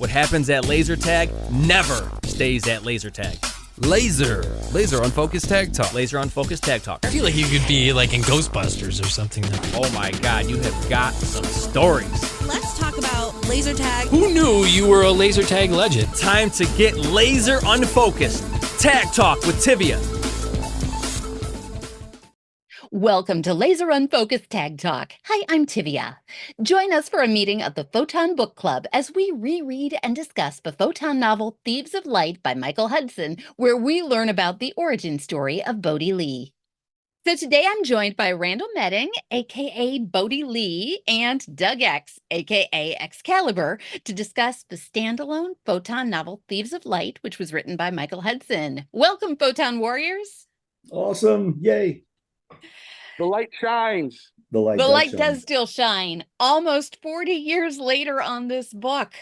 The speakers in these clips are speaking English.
What happens at laser tag never stays at laser tag. Laser Unfocused Tag Talk. Laser Unfocused Tag Talk. I feel like you could be like in Ghostbusters or something. Oh my God, you have got some stories. Let's talk about laser tag. Who knew you were a laser tag legend? Time to get laser unfocused. Tag Talk with Tivia. Welcome to Laser Unfocused Tag Talk. Hi, I'm Tivia. Join us for a meeting of the Photon Book Club as we reread and discuss the Photon novel Thieves of Light by Michael Hudson, where we learn about the origin story of Bodhi Lee. So today I'm joined by Randall Medding, aka Bodhi Lee, and Doug Ecks, aka Excalibur, to discuss the standalone Photon novel Thieves of Light, which was written by Michael Hudson. Welcome, Photon Warriors. Awesome. Yay. The light shines. The light does still shine almost 40 years later on this book.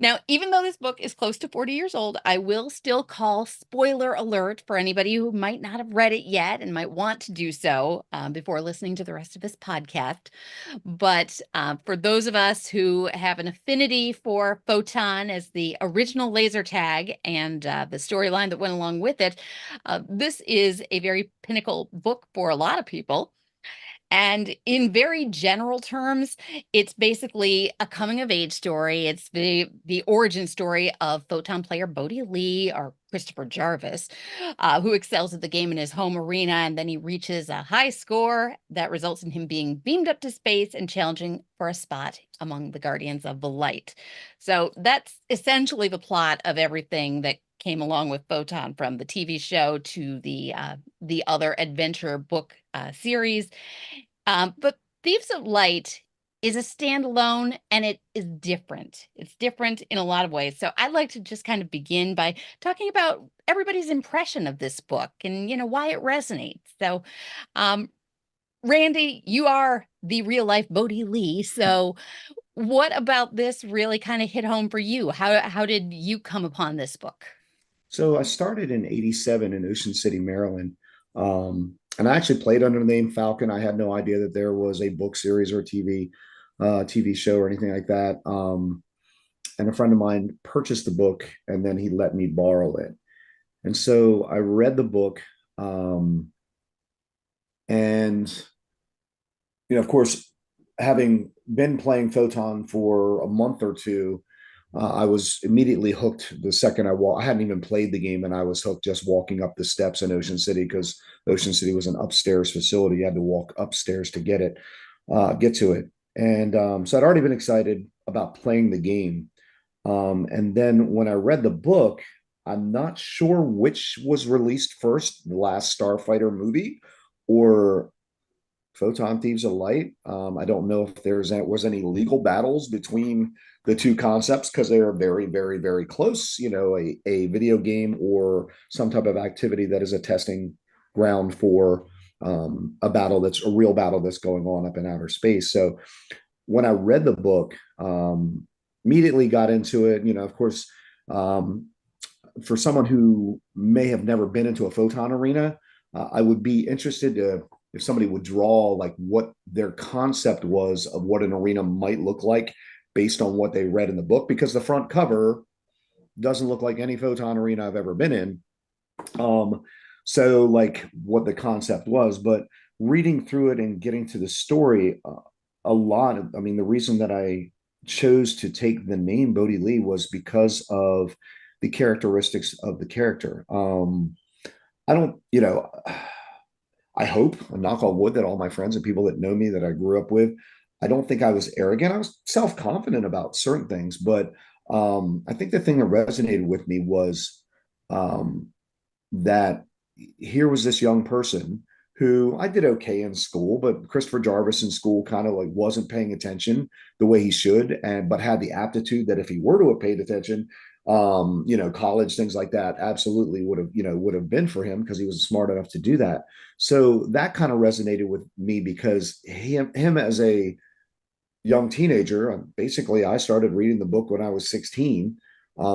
Now, even though this book is close to 40 years old, I will still call spoiler alert for anybody who might not have read it yet and might want to do so before listening to the rest of this podcast. But for those of us who have an affinity for Photon as the original laser tag and the storyline that went along with it, this is a very pinnacle book for a lot of people. And in very general terms, it's basically a coming-of-age story. It's the origin story of Photon player Bodhi Lee, or Christopher Jarvis, who excels at the game in his home arena, and then he reaches a high score that results in him being beamed up to space and challenging for a spot among the Guardians of the Light. So that's essentially the plot of everything that came along with Photon, from the TV show to the other adventure book series. But Thieves of Light is a standalone, and it is different. It's different in a lot of ways. So I'd like to just kind of begin by talking about everybody's impression of this book and, why it resonates. So, Randy, you are the real life Bodhi Lee. So what about this really kind of hit home for you? How did you come upon this book? So I started in '87 in Ocean City, Maryland. And I actually played under the name Falcon. I had no idea that there was a book series or TV show or anything like that. And a friend of mine purchased the book, and then he let me borrow it. And so I read the book. And, of course, having been playing Photon for a month or two, I was immediately hooked the second I hadn't even played the game, and I was hooked just walking up the steps in Ocean City, because Ocean City was an upstairs facility. You had to walk upstairs to get to it. And so I'd already been excited about playing the game. And then when I read the book, I'm not sure which was released first, The Last Starfighter movie or Photon Thieves of Light. I don't know if was any legal battles between the two concepts, because they are very, very, very close. A video game or some type of activity that is a testing ground for a battle that's a real battle that's going on up in outer space. So when I read the book, immediately got into it. Of course, for someone who may have never been into a Photon arena, I would be interested if somebody would draw like what their concept was of what an arena might look like based on what they read in the book, because the front cover doesn't look like any Photon arena I've ever been in. So like what the concept was, but reading through it and getting to the story, the reason that I chose to take the name Bodhi Lee was because of the characteristics of the character. I hope, and knock on wood, that all my friends and people that know me that I grew up with, I don't think I was arrogant. I was self-confident about certain things, but I think the thing that resonated with me was that here was this young person who I did okay in school, but Christopher Jarvis in school kind of like wasn't paying attention the way he should, but had the aptitude that if he were to have paid attention, college, things like that, absolutely would have been for him, because he was smart enough to do that. So that kind of resonated with me, because him as a young teenager, basically I started reading the book when I was 16.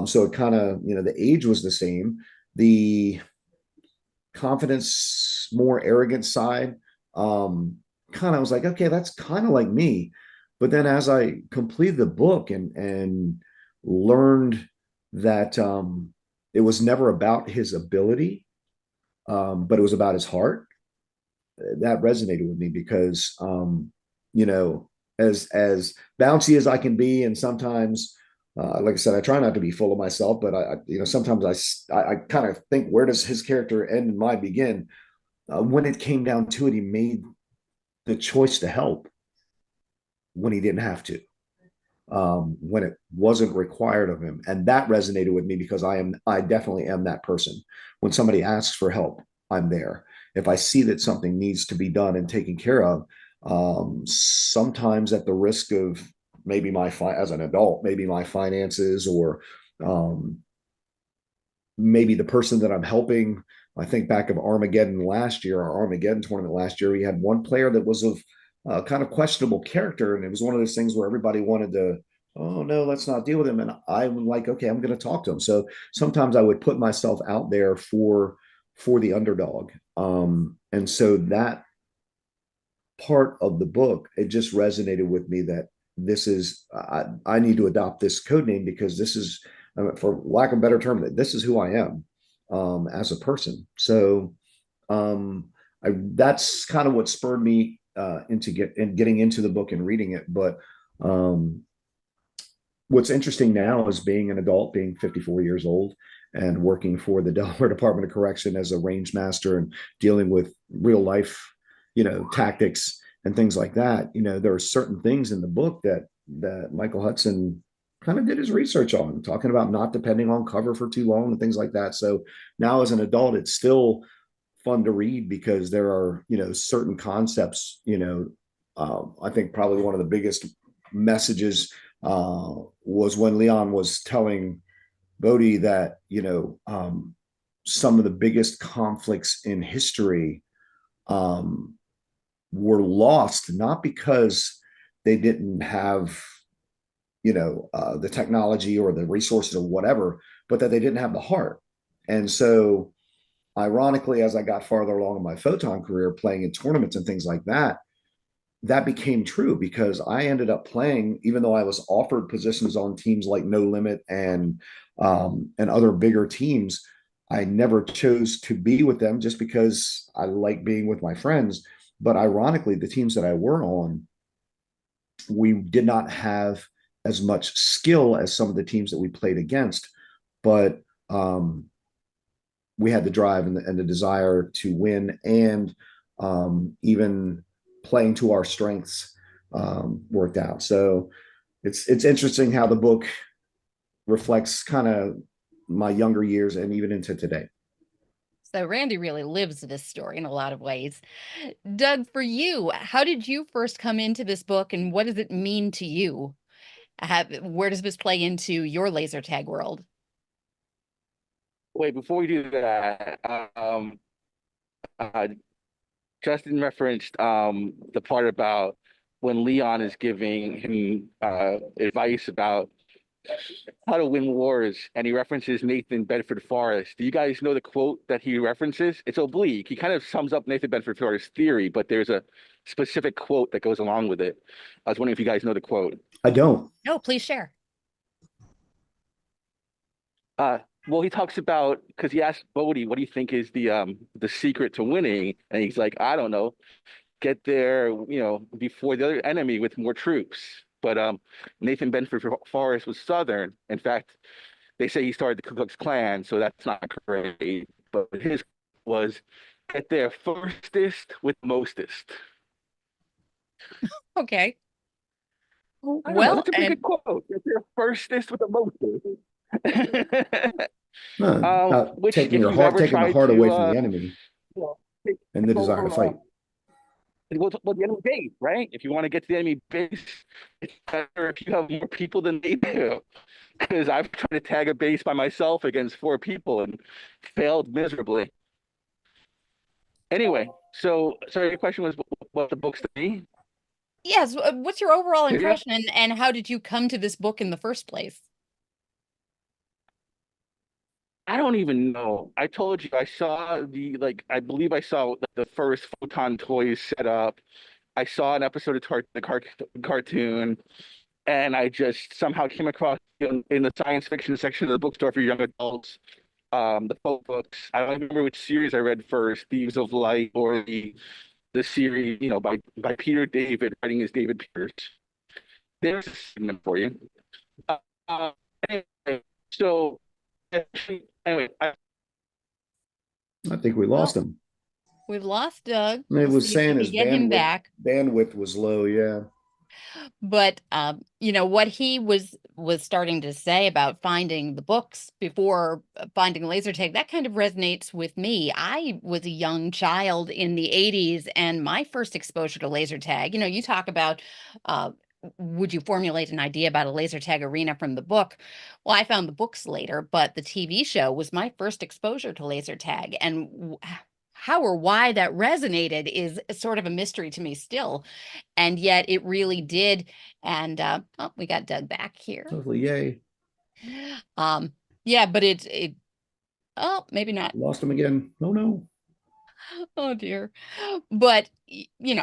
So it kind of, the age was the same. The confidence, more arrogant side, kind of was like, okay, that's kind of like me. But then as I completed the book and learned that it was never about his ability, but it was about his heart, that resonated with me because you know, as bouncy as I can be, and sometimes like I said, I try not to be full of myself, but sometimes I kind of think, where does his character end and mine begin? When it came down to it, he made the choice to help when he didn't have to, when it wasn't required of him, and that resonated with me because I definitely am that person. When somebody asks for help, I'm there. If I see that something needs to be done and taken care of, sometimes at the risk of maybe as an adult, maybe my finances, or um, maybe the person that I'm helping. I think back of Armageddon last year, our Armageddon tournament last year, we had one player that was of kind of questionable character. And it was one of those things where everybody wanted to, oh, no, let's not deal with him. And I'm like, okay, I'm going to talk to him. So sometimes I would put myself out there for the underdog. And so that part of the book, it just resonated with me that this is, I need to adopt this code name because this is, for lack of a better term, this is who I am as a person. So that's kind of what spurred me into getting into the book and reading it. But um, what's interesting now is being an adult, being 54 years old, and working for the Delaware Department of Correction as a range master and dealing with real life, tactics and things like that. There are certain things in the book that Michael Hudson kind of did his research on, talking about not depending on cover for too long and things like that. So now as an adult, it's still fun to read because there are, certain concepts, I think probably one of the biggest messages was when Leon was telling Bodhi that, some of the biggest conflicts in history were lost, not because they didn't have, the technology or the resources or whatever, but that they didn't have the heart. And so, ironically, as I got farther along in my Photon career, playing in tournaments and things like that, that became true because I ended up playing, even though I was offered positions on teams like No Limit and other bigger teams. I never chose to be with them just because I like being with my friends. But ironically, the teams that I were on, we did not have as much skill as some of the teams that we played against, but we had the drive and the desire to win, and even playing to our strengths worked out. So it's interesting how the book reflects kind of my younger years and even into today. So Randy really lives this story in a lot of ways. Doug, for you, how did you first come into this book and what does it mean to you? Where does this play into your laser tag world? Wait, before we do that, uh, Justin referenced the part about when Leon is giving him advice about how to win wars, and he references Nathan Bedford Forrest. Do you guys know the quote that he references? It's oblique. He kind of sums up Nathan Bedford Forrest's theory, but there's a specific quote that goes along with it. I was wondering if you guys know the quote. I don't. No, please share. Well, he talks about, because he asked Bodhi, "What do you think is the secret to winning?" And he's like, "I don't know. Get there, before the other enemy with more troops." But Nathan Bedford Forrest was Southern. In fact, they say he started the Ku Klux Klan, so that's not great. But his was, "Get there firstest with mostest." Okay. I don't know. Well, That's a pretty and good quote. Get there firstest with the mostest. Which, Taking if your you've heart, ever taking the tried heart to, away from the enemy you know, take and the desire to over fight. well, the enemy base, right? If you want to get to the enemy base, it's better if you have more people than they do. Because I've tried to tag a base by myself against 4 people and failed miserably. Anyway, so sorry, your question was what the book's to me? yes, what's your overall Yeah. impression and how did you come to this book in the first place? I don't even know. I told you I saw I believe I saw the first Photon toys set up, I saw an episode of cartoon, and I just somehow came across in the science fiction section of the bookstore for young adults, the folk books. I don't remember which series I read first, Thieves of Light or the series, by Peter David, writing as David Pierce. There's a segment for you. Uh, anyway, so anyway, I think we lost him. We've lost Doug. It We'll was see if we saying can his get him back. bandwidth was low. Yeah. But what he was starting to say about finding the books before finding laser tag, that kind of resonates with me. I was a young child in the 80s, and my first exposure to laser tag, you talk about would you formulate an idea about a laser tag arena from the book? Well, I found the books later, but the TV show was my first exposure to laser tag, and how or why that resonated is sort of a mystery to me still. And yet it really did. And we got Doug back here. Totally, yay. Yeah, but oh, maybe not. Lost him again. Oh no. Oh dear. But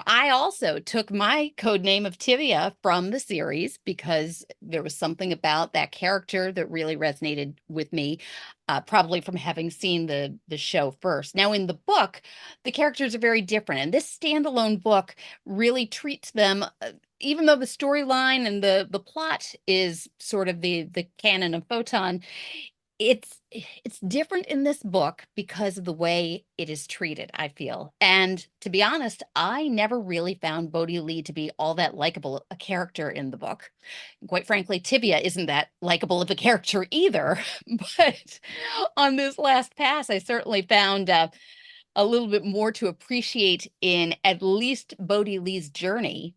I also took my code name of Tivia from the series because there was something about that character that really resonated with me, probably from having seen the show first. Now, in the book, the characters are very different, and this standalone book really treats them, even though the storyline and the plot is sort of the canon of Photon. It's different in this book because of the way it is treated, I feel. And to be honest, I never really found Bodhi Lee to be all that likable a character in the book. Quite frankly, Tivia isn't that likable of a character either. But on this last pass, I certainly found a little bit more to appreciate in at least Bodhi Lee's journey.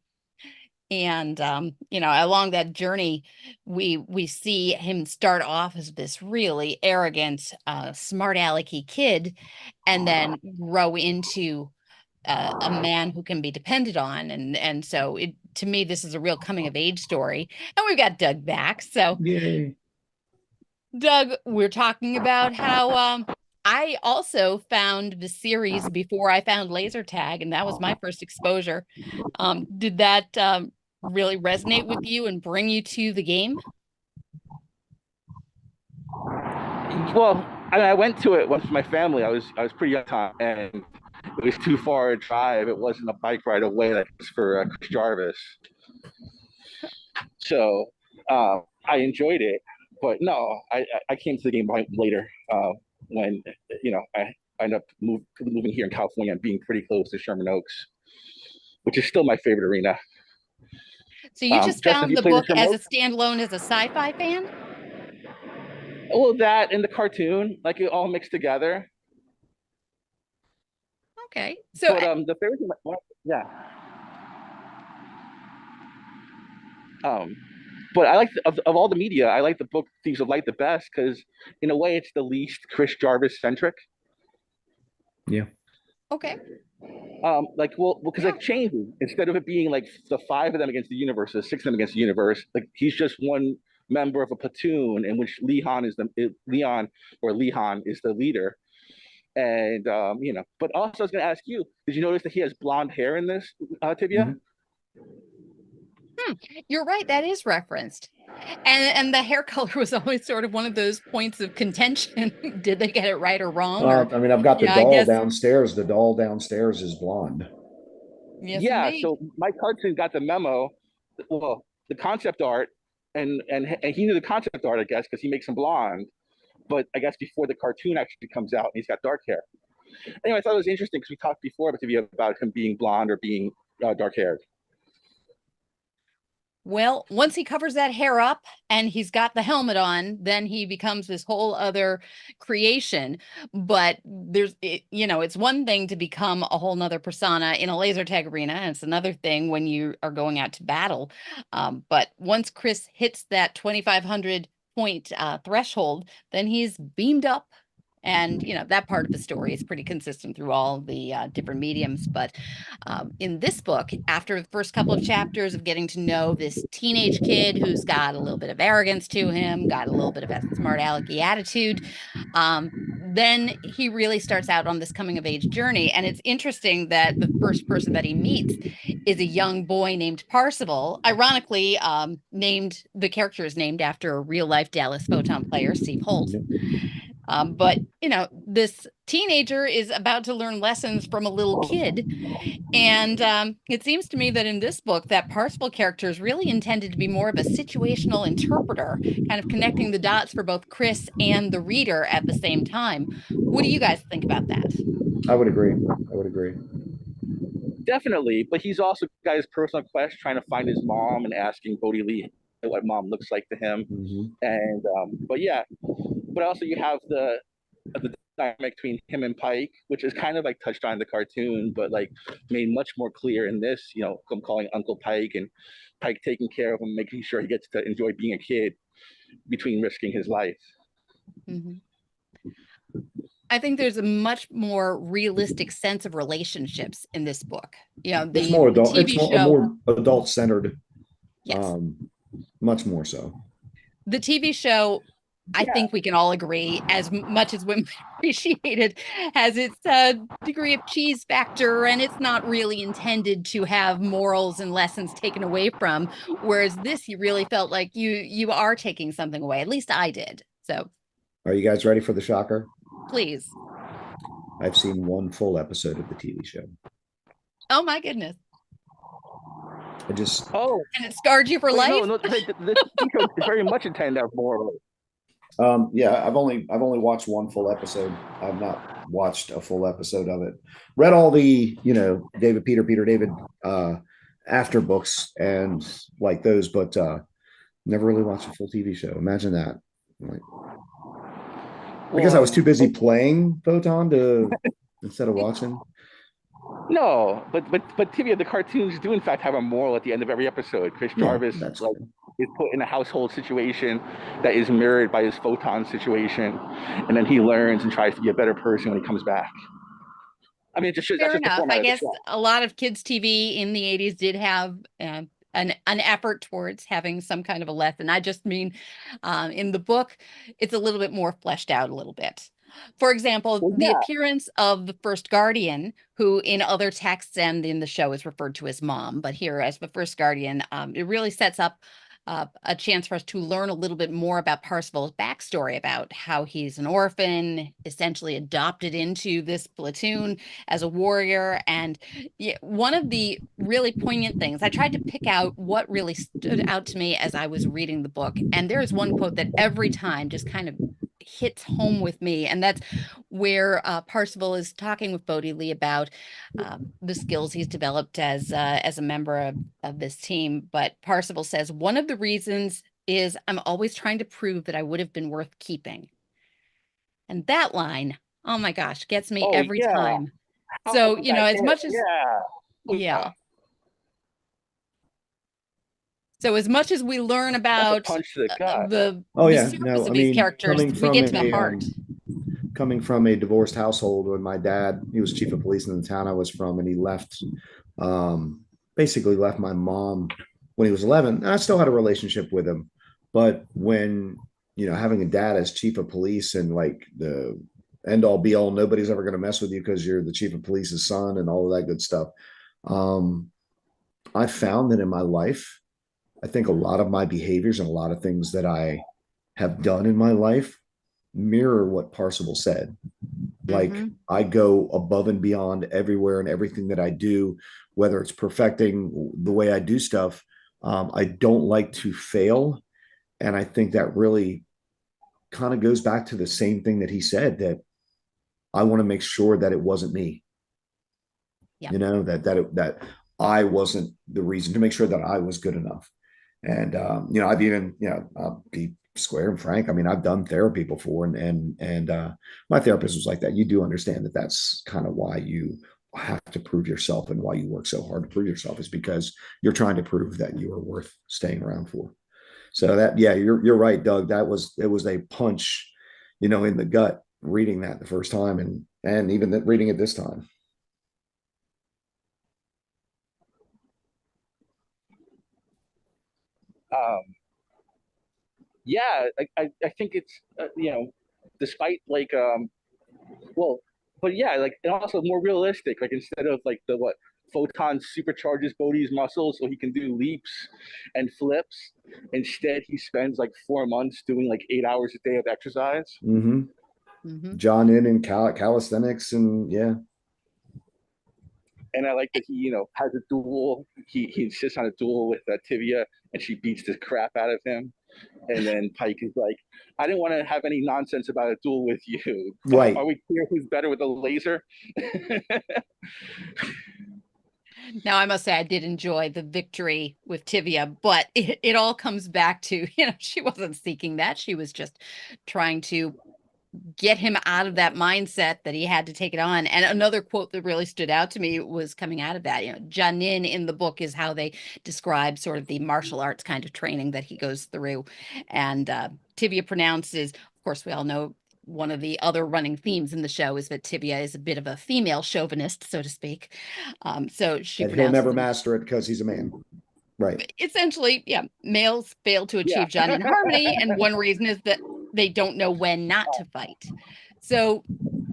And along that journey, we see him start off as this really arrogant, smart alecky kid, and then grow into a man who can be depended on. And so to me, this is a real coming of age story. And we've got Doug back. So Yay. Doug, we're talking about how I also found the series before I found laser tag, and that was my first exposure. Did that really resonate with you and bring you to the game? Well, I went to it with my family. I was pretty young time, and it was too far a drive. It wasn't a bike ride away like it was for Chris Jarvis. So I enjoyed it, but no, I came to the game later when I ended up moving here in California and being pretty close to Sherman Oaks, which is still my favorite arena. So you just found the book as a standalone as a sci-fi fan? Well, that and the cartoon, like it all mixed together. Okay. So but the favorite thing, yeah. But I like of all the media, I like the book Thieves of Light the best because in a way it's the least Chris Jarvis centric. Yeah. Okay. Because it changes. Instead of it being like the 5 of them against the universe, the 6 of them against the universe, like he's just one member of a platoon in which Leon is the leader. And but also I was gonna ask you, did you notice that he has blonde hair in this, Tivia? You're right, that is referenced. And the hair color was always sort of one of those points of contention. Did they get it right or wrong? I mean, I've got the doll downstairs. The doll downstairs is blonde. Yes, yeah. Indeed. So Mike Hudson got the memo. Well, the concept art, and he knew the concept art, I guess, because he makes him blonde. But I guess before the cartoon actually comes out, he's got dark hair. Anyway, I thought it was interesting because we talked before about him being blonde or being dark haired. Well, once he covers that hair up and he's got the helmet on, then he becomes this whole other creation. But it's one thing to become a whole nother persona in a laser tag arena, and it's another thing when you are going out to battle. But once Chris hits that 2,500 point threshold, then he's beamed up. And, that part of the story is pretty consistent through all the different mediums. But in this book, after the first couple of chapters of getting to know this teenage kid who's got a little bit of arrogance to him, got a little bit of a smart alecky attitude, then he really starts out on this coming of age journey. And it's interesting that the first person that he meets is a young boy named Parsival, ironically named, the character is named after a real life Dallas Photon player, Steve Holt. But, you know, this teenager is about to learn lessons from a little kid. And it seems to me that in this book, that Parsival character is really intended to be more of a situational interpreter, kind of connecting the dots for both Chris and the reader at the same time. What do you guys think about that? I would agree. I would agree. Definitely, but he's also got his personal quest trying to find his mom and asking Bodhi Lee what mom looks like to him. And but yeah, but also you have the dynamic between him and Pike, which is kind of like touched on in the cartoon, but like made much more clear in this. You know, him calling Uncle Pike and Pike taking care of him, making sure he gets to enjoy being a kid between risking his life. I think there's a much more realistic sense of relationships in this book. You know, It's more adult. TV It's show, more adult centered. yes. Much more so. The TV show, I think we can all agree, as much as women appreciate it, has its degree of cheese factor, and it's not really intended to have morals and lessons taken away from. Whereas this, you really felt like you are taking something away. At least I did. So, are you guys ready for the shocker? Please. I've seen one full episode of the TV show. Oh my goodness! I just and it scarred you for life. No, this show is very much intended to have moral. Yeah, I've only watched one full episode. I've not watched a full episode of it. Read all the, you know, Peter David after books and like those, but never really watched a full TV show. Imagine that. Like, because I was too busy playing Photon to instead of watching. No, but Tivia, the cartoons do in fact have a moral at the end of every episode. Chris Jarvis is put in a household situation that is mirrored by his Photon situation, and then he learns and tries to be a better person when he comes back. I mean, that's just the format. I guess a lot of kids' TV in the 80s did have an effort towards having some kind of a lesson. I just mean in the book, it's a little bit more fleshed out a little bit. For example, the appearance of the first guardian, who in other texts and in the show is referred to as mom, but here as the first guardian, it really sets up a chance for us to learn a little bit more about Parsival's backstory, about how he's an orphan, essentially adopted into this platoon as a warrior. And one of the really poignant things, I tried to pick out what really stood out to me as I was reading the book. And there is one quote that every time just kind of hits home with me, and that's where Parsival is talking with Bodhi Lee about the skills he's developed as a member of this team. But Parsival says, one of the reasons is I'm always trying to prove that I would have been worth keeping. And that line, oh my gosh, gets me every time. So, you know, as much as So as much as we learn about the surface of these characters, we get to the heart. Coming from a divorced household, when my dad, he was chief of police in the town I was from, and he left, basically left my mom when he was 11. And I still had a relationship with him. But when, you know, having a dad as chief of police and like the end all be all, nobody's ever going to mess with you because you're the chief of police's son and all of that good stuff. I found that in my life, I think a lot of my behaviors and a lot of things that I have done in my life mirror what Parsival said. Like I go above and beyond everywhere and everything that I do, whether it's perfecting the way I do stuff. I don't like to fail. And I think that really kind of goes back to the same thing that he said, that I want to make sure that it wasn't me. You know, that I wasn't the reason, to make sure that I was good enough. And, you know, I've even, you know, I'll be square and frank. I mean, I've done therapy before and my therapist was like that. You do understand that that's kind of why you have to prove yourself and why you work so hard to prove yourself, is because you're trying to prove that you are worth staying around for. So that, yeah, you're right, Doug. It was a punch, you know, in the gut reading that the first time and even reading it this time. Yeah, I think it's you know, despite like well, but yeah, like, and also more realistic. Like instead of like the Photon supercharges Bodhi's muscles so he can do leaps and flips. Instead, he spends like 4 months doing like 8 hours a day of exercise. Mm-hmm. Mhm. John in and calisthenics and yeah. And I like that he, has a duel. He insists on a duel with Tivia, and she beats the crap out of him. And then Pike is like, I didn't want to have any nonsense about a duel with you. Right. Are we clear who's better with a laser? Now, I must say, I did enjoy the victory with Tivia, but it all comes back to, she wasn't seeking that. She was just trying to get him out of that mindset that he had to take it on. And another quote that really stood out to me was coming out of that. Janin in the book is how they describe sort of the martial arts kind of training that he goes through. And Tivia pronounces, of course, we all know one of the other running themes in the show is that Tivia is a bit of a female chauvinist, so to speak. So she And he'll never pronounces master it because he's a man. Right. essentially, yeah, males fail to Yeah. achieve Janin harmony, and one reason is that they don't know when not to fight. So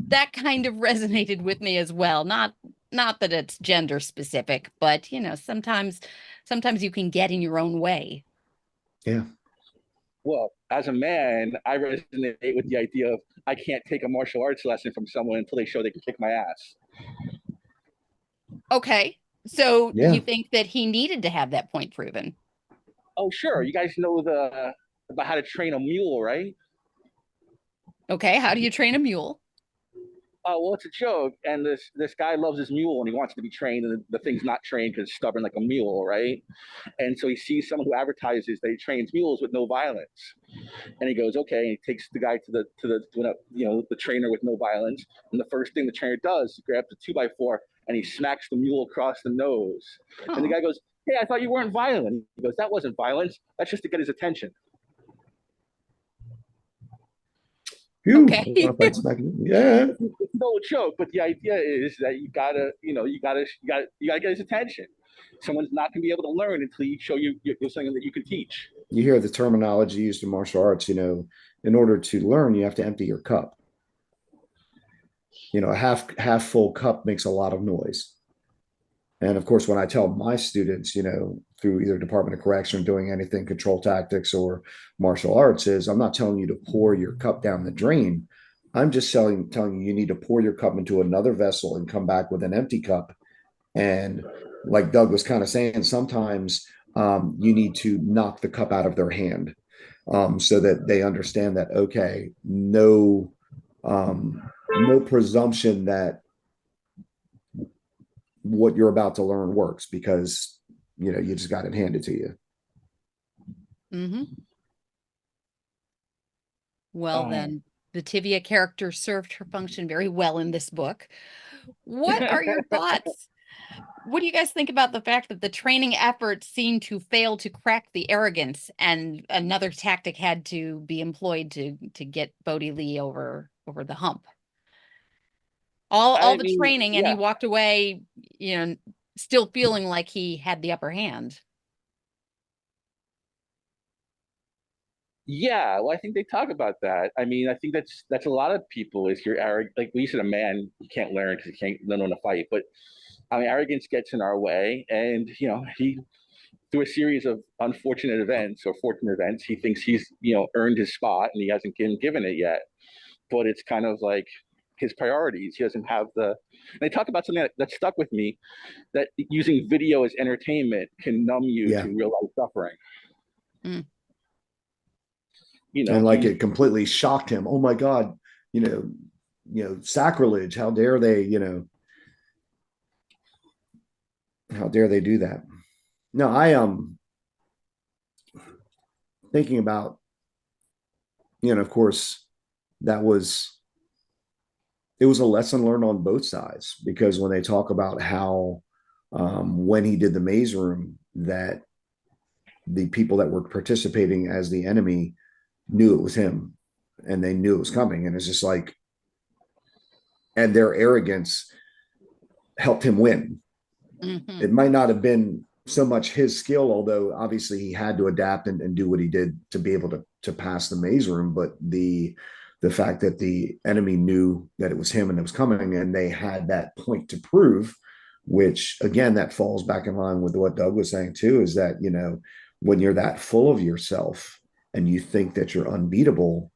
that kind of resonated with me as well. Not that it's gender specific, but sometimes you can get in your own way. Yeah. Well, as a man, I resonate with the idea of I can't take a martial arts lesson from someone until they show they can kick my ass. Okay. So Yeah. you think that he needed to have that point proven? Oh, sure. You guys know about how to train a mule, right? Okay. How do you train a mule? Well, it's a joke. And this guy loves his mule and he wants to be trained, and the thing's not trained because it's stubborn like a mule, right? And so he sees someone who advertises that he trains mules with no violence. And he goes, okay, and he takes the guy to the trainer with no violence. And the first thing the trainer does, he grabs a 2x4 and he smacks the mule across the nose. Oh. And the guy goes, hey, I thought you weren't violent. He goes, that wasn't violence. That's just to get his attention. Phew. Okay. Yeah. It's no joke, but the idea is that you gotta get his attention. Someone's not gonna be able to learn until you show you something that you can teach. You hear the terminology used in martial arts, in order to learn, you have to empty your cup. A half full cup makes a lot of noise. And of course, when I tell my students, through either Department of Correction or doing anything, control tactics or martial arts, is I'm not telling you to pour your cup down the drain. I'm just telling you need to pour your cup into another vessel and come back with an empty cup. And like Doug was kind of saying, sometimes you need to knock the cup out of their hand so that they understand that, okay, no presumption that what you're about to learn works, because you just got it handed to you. Mm-hmm. Well, then the Tivia character served her function very well in this book. What are your thoughts? What do you guys think about the fact that the training efforts seem to fail to crack the arrogance, and another tactic had to be employed to get Bodhi Lee over the hump? All the training, and he walked away, still feeling like he had the upper hand. Yeah, well, I think they talk about that. I mean, I think that's a lot of people is you're arrogant. Like we said, a man, you can't learn because he can't learn to fight. But I mean, arrogance gets in our way, and he, through a series of unfortunate events or fortunate events, he thinks he's earned his spot, and he hasn't been given it yet. But it's kind of like his priorities. He doesn't have the. And they talk about something that stuck with me, that using video as entertainment can numb you to real life suffering. Mm. And like it completely shocked him. Oh my God, sacrilege. How dare they, how dare they do that? No, I am thinking about, of course, it was a lesson learned on both sides, because when they talk about how when he did the maze room, that the people that were participating as the enemy knew it was him, and they knew it was coming. And it's just like, and their arrogance helped him win. Mm-hmm. It might not have been so much his skill, although obviously he had to adapt and do what he did to be able to pass the maze room. But the fact that the enemy knew that it was him and it was coming, and they had that point to prove, which again, that falls back in line with what Doug was saying too, is that, when you're that full of yourself and you think that you're unbeatable,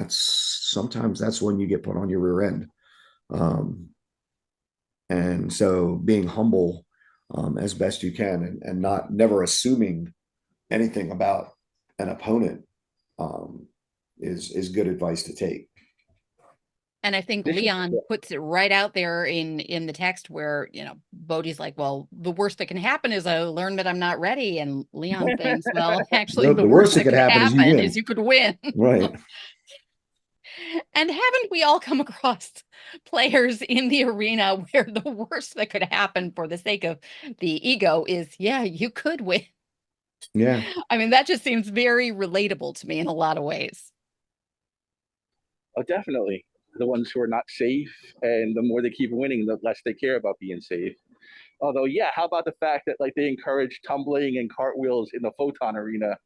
sometimes that's when you get put on your rear end. And so being humble as best you can, and never assuming anything about an opponent is good advice to take. And I think Leon puts it right out there in the text where, Bodhi's like, well, the worst that can happen is I learn that I'm not ready. And Leon thinks, well, actually, the worst that could happen is you could win. Right. And haven't we all come across players in the arena where the worst that could happen for the sake of the ego is, yeah, you could win. Yeah. I mean, that just seems very relatable to me in a lot of ways. Oh, definitely. The ones who are not safe, and the more they keep winning, the less they care about being safe. Although, yeah, how about the fact that they encourage tumbling and cartwheels in the Photon arena,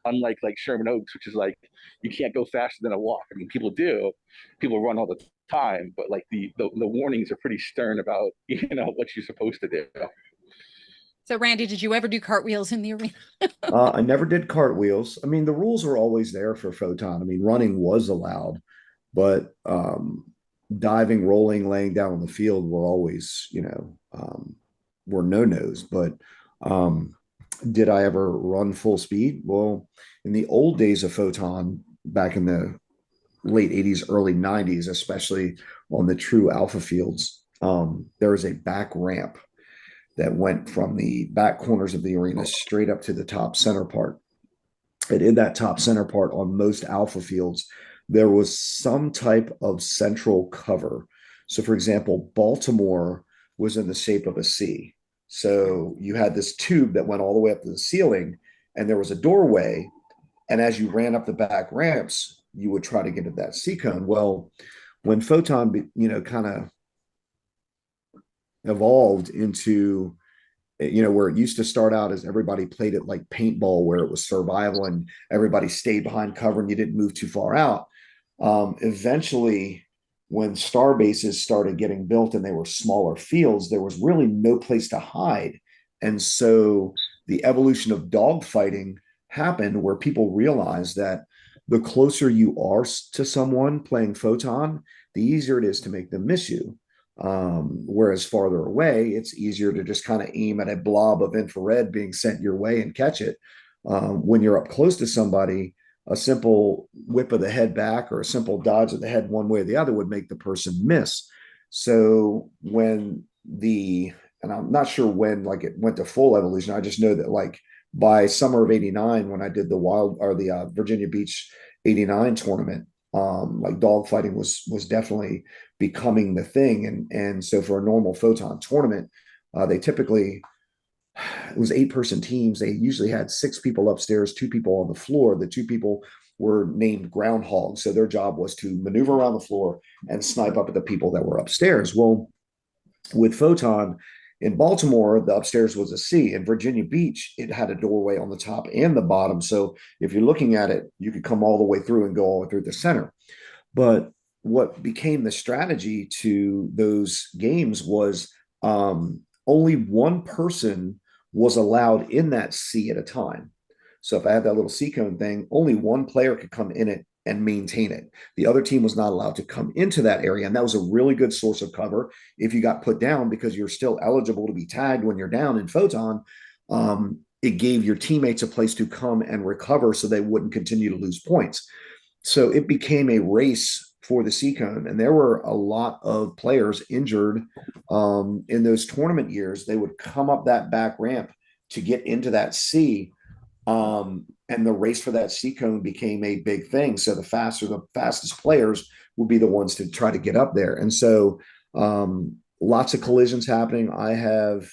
unlike Sherman Oaks, which is you can't go faster than a walk. I mean, people run all the time, but the warnings are pretty stern about what you're supposed to do. So, Randy, did you ever do cartwheels in the arena? I never did cartwheels. I mean, the rules were always there for Photon. I mean, running was allowed, but diving, rolling, laying down on the field were always, were no-nos. But did I ever run full speed? Well, in the old days of Photon, back in the late 80s, early 90s, especially on the true alpha fields, there was a back ramp that went from the back corners of the arena straight up to the top center part. And in that top center part on most alpha fields, there was some type of central cover. So, for example, Baltimore was in the shape of a C. So you had this tube that went all the way up to the ceiling, and there was a doorway. And as you ran up the back ramps, you would try to get to that C cone. Well, when Photon, kind of evolved into, where it used to start out as everybody played it like paintball, where it was survival and everybody stayed behind cover and you didn't move too far out. Eventually, when star bases started getting built and they were smaller fields, there was really no place to hide. And so the evolution of dogfighting happened, where people realized that the closer you are to someone playing Photon, the easier it is to make them miss you. Whereas farther away, it's easier to just kind of aim at a blob of infrared being sent your way and catch it. When you're up close to somebody, a simple whip of the head back or a simple dodge of the head one way or the other would make the person miss. So and I'm not sure when it went to full evolution. I just know that by summer of '89, when I did the Virginia Beach '89 tournament, dogfighting was definitely becoming the thing. And so for a normal Photon tournament, they typically, it was 8-person teams. They usually had 6 people upstairs, 2 people on the floor. The 2 people were named groundhogs. So their job was to maneuver around the floor and snipe up at the people that were upstairs. Well, with Photon in Baltimore, the upstairs was a C. In Virginia Beach, it had a doorway on the top and the bottom. So if you're looking at it, you could come all the way through and go all the way through the center. But what became the strategy to those games was only one person was allowed in that C at a time. So if I had that little C cone thing, only one player could come in it and maintain it. The other team was not allowed to come into that area. And that was a really good source of cover if you got put down, because you're still eligible to be tagged when you're down in Photon. It gave your teammates a place to come and recover so they wouldn't continue to lose points. So it became a race for the C cone. And there were a lot of players injured in those tournament years. They would come up that back ramp to get into that C. And the race for that C cone became a big thing. So the fastest players would be the ones to try to get up there. And so lots of collisions happening. I have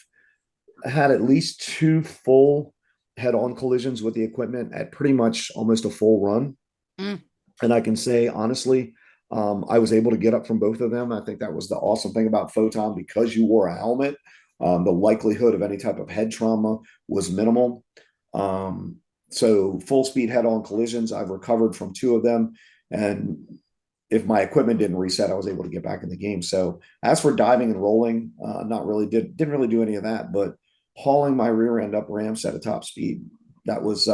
had at least 2 full head-on collisions with the equipment at pretty much almost a full run. And I can say, honestly, I was able to get up from both of them. I think that was the awesome thing about Photon, because you wore a helmet. The likelihood of any type of head trauma was minimal. So full speed head-on collisions, I've recovered from 2 of them. And if my equipment didn't reset, I was able to get back in the game. So as for diving and rolling, not really didn't really do any of that, but hauling my rear end up ramps at a top speed, that was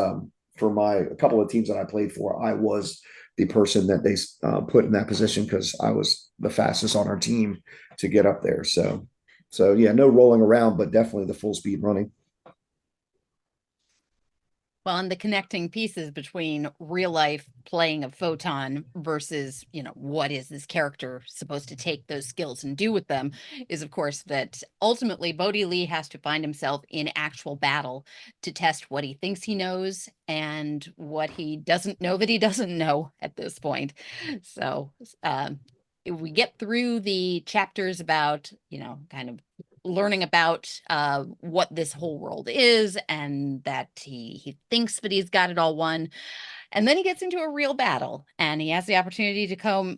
for a couple of teams that I played for. I was the person that they put in that position because I was the fastest on our team to get up there. So yeah, no rolling around, but definitely the full speed running. Well, and the connecting pieces between real life playing of Photon versus, what is this character supposed to take those skills and do with them is, of course, that ultimately Bodhi Lee has to find himself in actual battle to test what he thinks he knows and what he doesn't know that he doesn't know at this point. So if we get through the chapters about, kind of learning about what this whole world is and that he thinks that he's got it all won, and then he gets into a real battle and he has the opportunity to come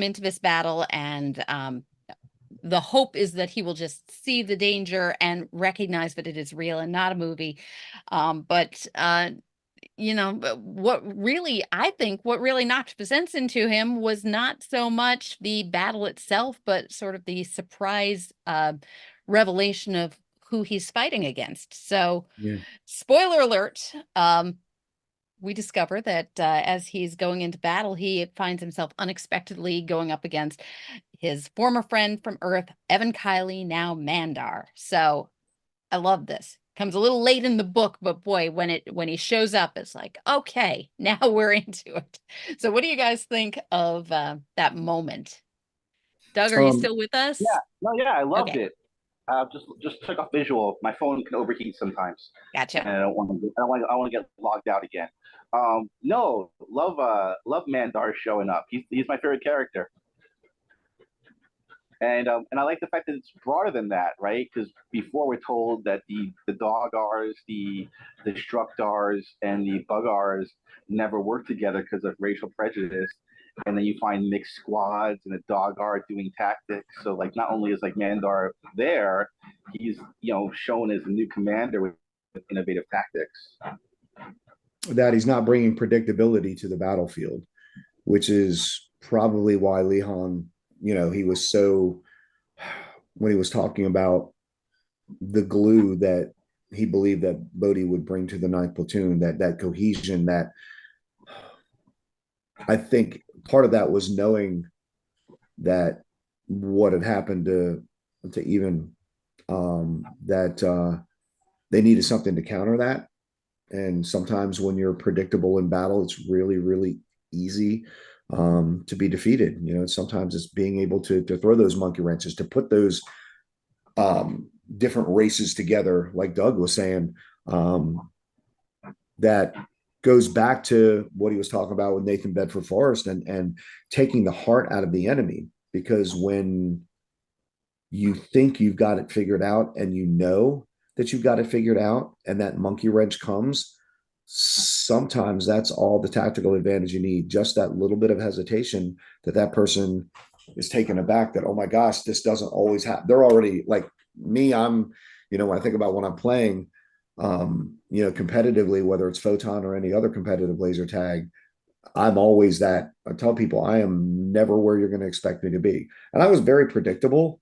into this battle, and the hope is that he will just see the danger and recognize that it is real and not a movie. But what really knocked the sense into him was not so much the battle itself, but sort of the surprise revelation of who he's fighting against. So, Yeah. spoiler alert, we discover that as he's going into battle, he finds himself unexpectedly going up against his former friend from Earth, Evan Kiley, now Mandar. So I love this. Comes a little late in the book, but boy, when he shows up, it's like, okay, now we're into it. So what do you guys think of that moment? Doug, are you still with us? Yeah, I loved Okay. it. Just took off visual. My phone can overheat sometimes, Gotcha. and I don't want to. I want to get logged out again. No, love Mandar showing up. He's my favorite character, and I like the fact that it's broader than that, right? Because before we're told that the Dogars, the Structars, and the Bugars never work together because of racial prejudice. And then you find mixed squads and a Dogar doing tactics. So like not only is like Mandar there, he's shown as a new commander with innovative tactics. That he's not bringing predictability to the battlefield, which is probably why Lehan, he was so, when he was talking about the glue that he believed that Bodhi would bring to the 9th platoon, that cohesion, that I think part of that was knowing that what had happened to even that they needed something to counter that. And sometimes when you're predictable in battle, it's really, really easy to be defeated. Sometimes it's being able to throw those monkey wrenches, to put those different races together, like Doug was saying, that goes back to what he was talking about with Nathan Bedford Forrest and taking the heart out of the enemy. Because when you think you've got it figured out and that you've got it figured out and that monkey wrench comes, sometimes that's all the tactical advantage you need. Just that little bit of hesitation that person is taken aback that, oh my gosh, this doesn't always happen. They're already like me. I'm, when I think about when I'm playing, competitively, whether it's Photon or any other competitive laser tag, I'm always that. I tell people I am never where you're going to expect me to be. And I was very predictable,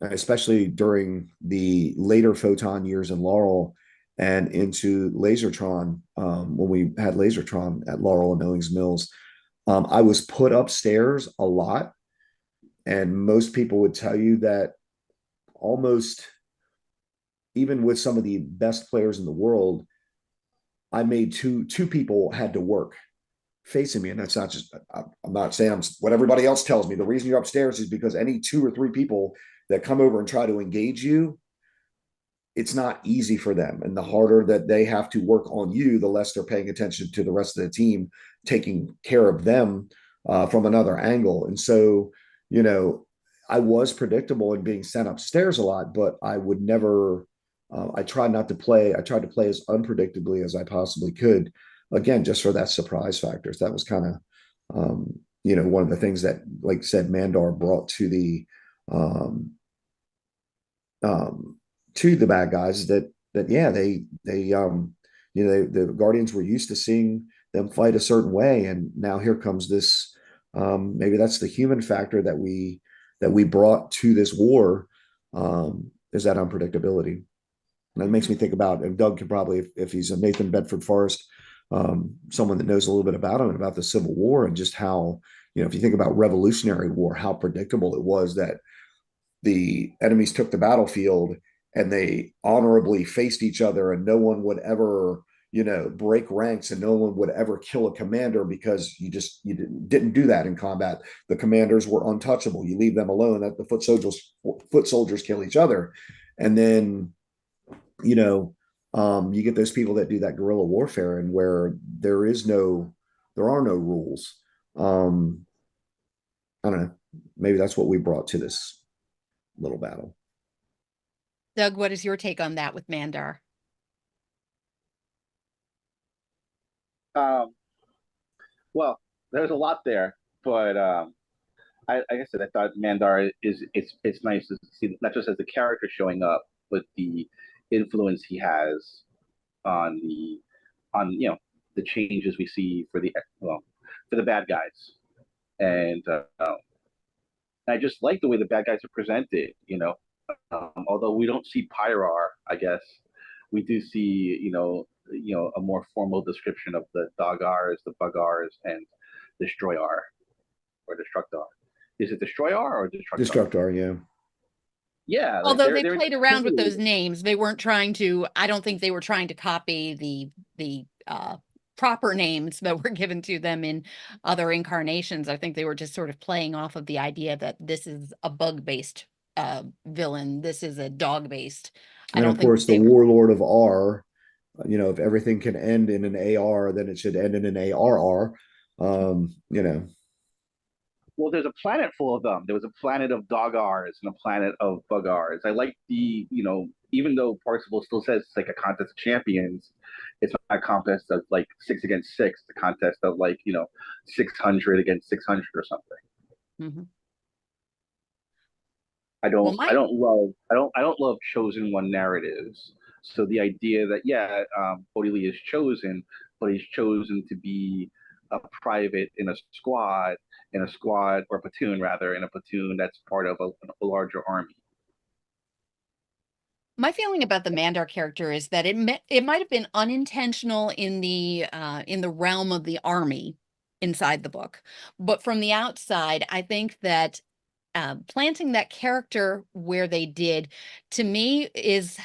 especially during the later Photon years in Laurel and into Lasertron, when we had Lasertron at Laurel and Owings Mills. I was put upstairs a lot. And most people would tell you that almost, even with some of the best players in the world, I made two people had to work facing me. And that's not just, I'm not saying I'm what everybody else tells me. The reason you're upstairs is because any 2 or 3 people that come over and try to engage you, it's not easy for them. And the harder that they have to work on you, the less they're paying attention to the rest of the team, taking care of them from another angle. And so, I was predictable in being sent upstairs a lot, but I would never, I tried to play as unpredictably as I possibly could. Again, just for that surprise factor. So that was kind of, one of the things that, like I said, Mandar brought to the bad guys that yeah, the Guardians were used to seeing them fight a certain way. And now here comes this Maybe that's the human factor that we brought to this war, is that unpredictability. And it makes me think about, and Doug could probably, if he's a Nathan Bedford Forrest, someone that knows a little bit about him and about the Civil War, and just how, if you think about Revolutionary War, how predictable it was that the enemies took the battlefield and they honorably faced each other, and no one would ever, break ranks, and no one would ever kill a commander, because you didn't do that in combat. The commanders were untouchable. You leave them alone, that the foot soldiers kill each other. And then, you get those people that do that guerrilla warfare, and where there are no rules. I don't know. Maybe that's what we brought to this little battle. Doug, what is your take on that with Mandar? Well, there's a lot there, but like I said, I thought Mandar it's nice to see, not just as a character showing up, but the influence he has on the changes we see for the bad guys. And I just like the way the bad guys are presented. Although we don't see Pyrar, I guess we do see a more formal description of the Dogars, the Bugars, and Destroyar or Destructar. Is it Destroyar or Destructar? Destructar, yeah. Yeah. Although they played around with those names, they weren't trying to. I don't think they were trying to copy the proper names that were given to them in other incarnations. I think they were just sort of playing off of the idea that this is a bug-based villain, this is a dog-based. And of course, the Warlord of R, if everything can end in an AR, then it should end in an ARR. Well, there's a planet full of them. There was a planet of Dogars and a planet of Bugars. I like even though Parsival still says it's like a contest of champions, it's not a contest of like 6 against 6, the contest of 600 against 600 or something. Mm-hmm. I don't love chosen one narratives. So the idea that Bodhi Lee is chosen, but he's chosen to be a private in a squad or platoon rather, in a platoon that's part of a larger army. My feeling about the Mandar character is that it might have been unintentional in the realm of the army inside the book, but from the outside, I think that planting that character where they did, to me, is,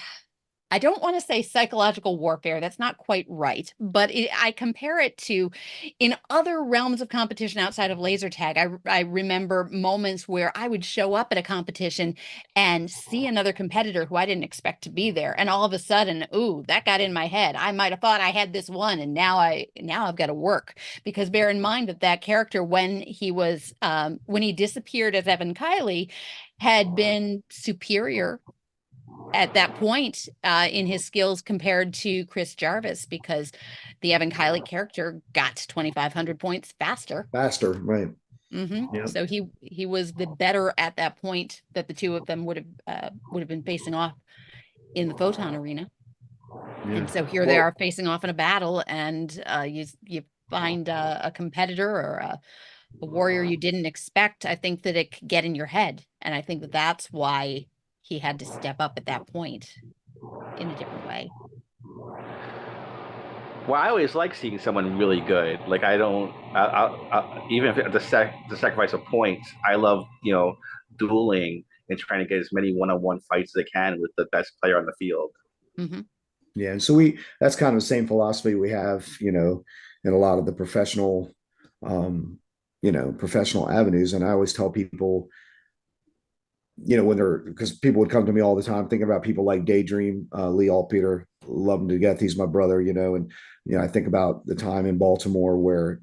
I don't want to say psychological warfare. That's not quite right. But I compare it to, in other realms of competition outside of laser tag, I remember moments where I would show up at a competition and see another competitor who I didn't expect to be there. And all of a sudden, ooh, that got in my head. I might have thought I had this one, and now I've got to work. Because bear in mind that character, when he disappeared as Evan Kiley, had been superior at that point in his skills compared to Chris Jarvis, because the Evan Kiley character got 2,500 points faster, right? Mm-hmm. Yep. So he was the better at that point that the two of them would have been facing off in the Photon arena. Yeah. And so here they are facing off in a battle, and you find a competitor or a warrior you didn't expect. I think that it could get in your head, and I think that that's why he had to step up at that point in a different way. Well, I always like seeing someone really good. Like even if the sacrifice of points, I love dueling and trying to get as many one-on-one fights as I can with the best player on the field. Mm-hmm. Yeah, and so that's kind of the same philosophy we have, in a lot of the professional avenues. And I always tell people, because people would come to me all the time thinking about people like Daydream, Lee Altpeter, love him to death. He's my brother, and I think about the time in Baltimore where,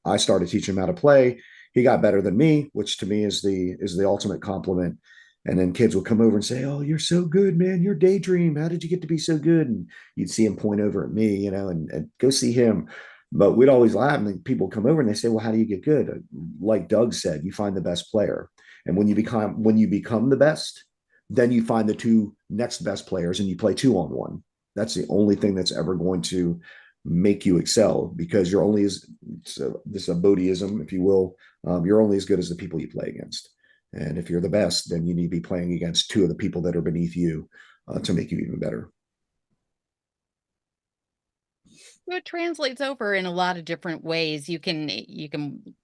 I started teaching him how to play. He got better than me, which to me is the ultimate compliment. And then kids would come over and say, "Oh, you're so good, man. You're Daydream. How did you get to be so good?" And you'd see him point over at me, and go see him. But we'd always laugh, and people come over and they say, "Well, how do you get good?" Like Doug said, you find the best player. And when you become the best, then you find the two next best players and you play 2-on-1. That's the only thing that's ever going to make you excel, because you're only as, this is a Bodhiism, if you will. You're only as good as the people you play against. And if you're the best, then you need to be playing against two of the people that are beneath you to make you even better. So it translates over in a lot of different ways. You can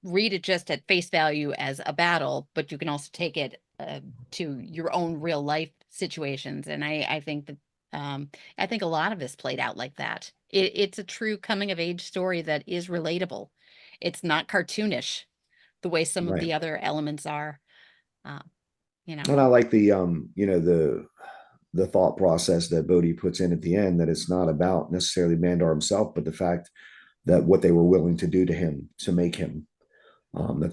read it just at face value as a battle, but you can also take it to your own real life situations. And I think that I think a lot of this played out like that. It's a true coming of age story that is relatable. It's not cartoonish the way some of Right. the other elements are. You know, And I like the the thought process that Bodhi puts in at the end, that it's not about necessarily Mandar himself, but the fact that what they were willing to do to him to make him, that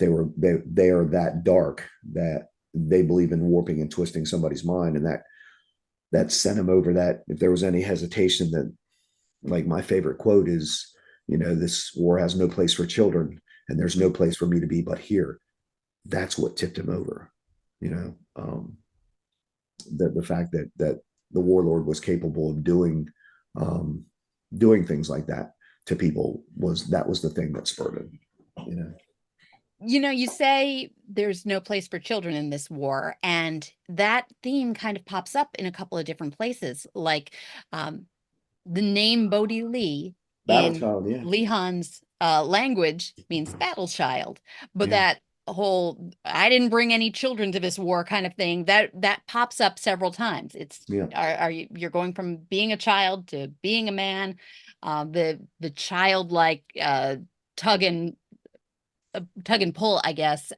they are that dark, that they believe in warping and twisting somebody's mind, and that sent him over. That if there was any hesitation, that, like, my favorite quote is, this war has no place for children, and there's no place for me to be but here. That's what tipped him over. The fact that the warlord was capable of doing things like that to people was the thing that spurred it. You say there's no place for children in this war, and that theme kind of pops up in a couple of different places, like the name Bodhi Lee Battle in child, yeah. Lihan's language means battle child, but Yeah. that whole "I didn't bring any children to this war" kind of thing, that pops up several times. It's are you're going from being a child to being a man. The childlike tug and pull, I guess,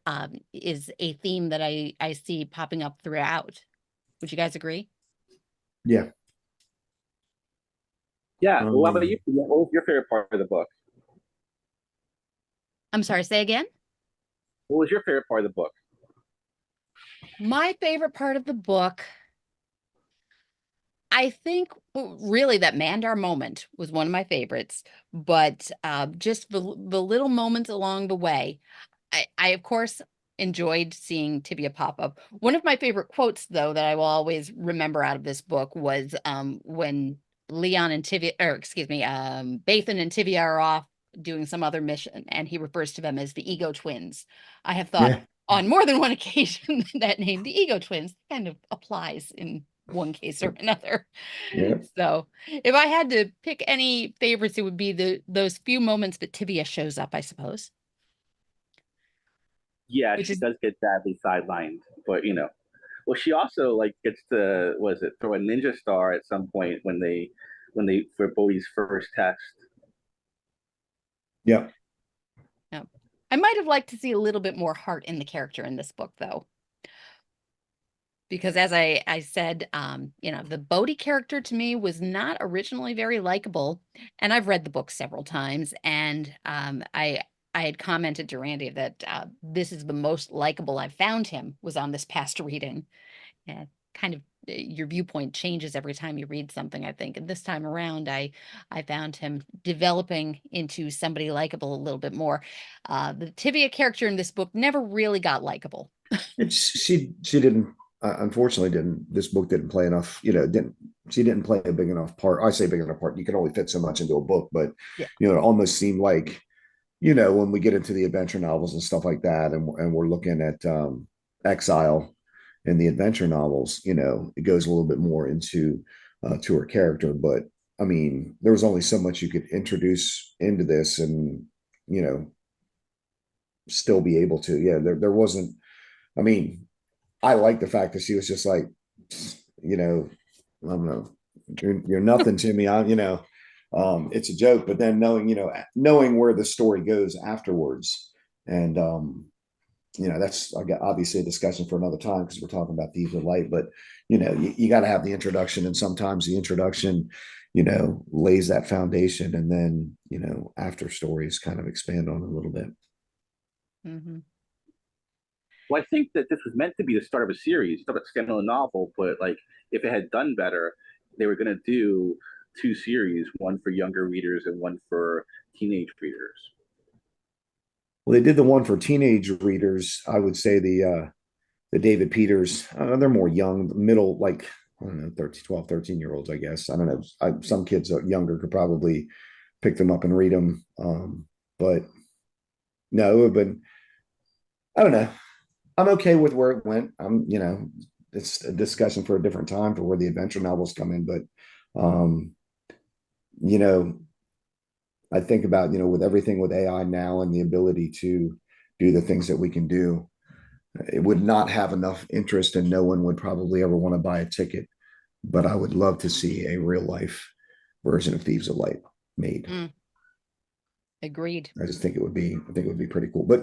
is a theme that I see popping up throughout. Would you guys agree? Yeah. Yeah. Well, what about you? What was your favorite part of the book? I'm sorry, say again? What was your favorite part of the book? My favorite part of the book, I think, really, that Mandar moment was one of my favorites, but just the little moments along the way. I of course enjoyed seeing Tivia pop up. One of my favorite quotes, though, that I will always remember out of this book was when Leon and Tivia, or excuse me, Bathan and Tivia are off doing some other mission, and he refers to them as the Ego Twins. I have thought on more than one occasion that name, the Ego Twins, kind of applies in one case or another. Yeah. So if I had to pick any favorites, it would be those few moments that Tivia shows up, I suppose. Yeah, she does get badly sidelined, but well, she also gets to throw a ninja star at some point when they for Bodhi's first test. Yeah. Yeah. I might have liked to see a little bit more heart in the character in this book, though. Because as I said, the Bodhi character to me was not originally very likable. And I've read the book several times, and I had commented to Randy that this is the most likable I've found him, was on this past reading. And kind of your viewpoint changes every time you read something, I think. And this time around, I found him developing into somebody likable a little bit more. The Tivia character in this book never really got likable. She didn't, unfortunately, this book didn't play enough, she didn't play a big enough part. I say big enough part, you can only fit so much into a book, but Yeah. it almost seemed like, when we get into the adventure novels and stuff like that, and we're looking at Exile in the adventure novels, it goes a little bit more into to her character. But I mean, there was only so much you could introduce into this, and still be able to. Yeah, there wasn't. I mean, I like the fact that she was just like, I don't know, you're nothing to me. It's a joke. But then knowing where the story goes afterwards, and that's obviously a discussion for another time, because we're talking about Thieves of Light. But you got to have the introduction, and sometimes the introduction lays that foundation, and then after stories kind of expand on it a little bit. Mm-hmm. Well, I think that this was meant to be the start of a series, start of a standalone novel, but if it had done better, they were going to do 2 series, one for younger readers and one for teenage readers. Well, they did the one for teenage readers. I would say the David Peters, they're more young, middle, I don't know, 12, 13-year-olds, I guess. I don't know. Some kids younger could probably pick them up and read them. But no, it would have been, I don't know. I'm okay with where it went. It's a discussion for a different time for where the adventure novels come in. But, um, you know, I think about, with everything with AI now and the ability to do the things that we can do, it would not have enough interest and no one would probably ever want to buy a ticket. But I would love to see a real life version of Thieves of Light made. Agreed. I think it would be pretty cool. But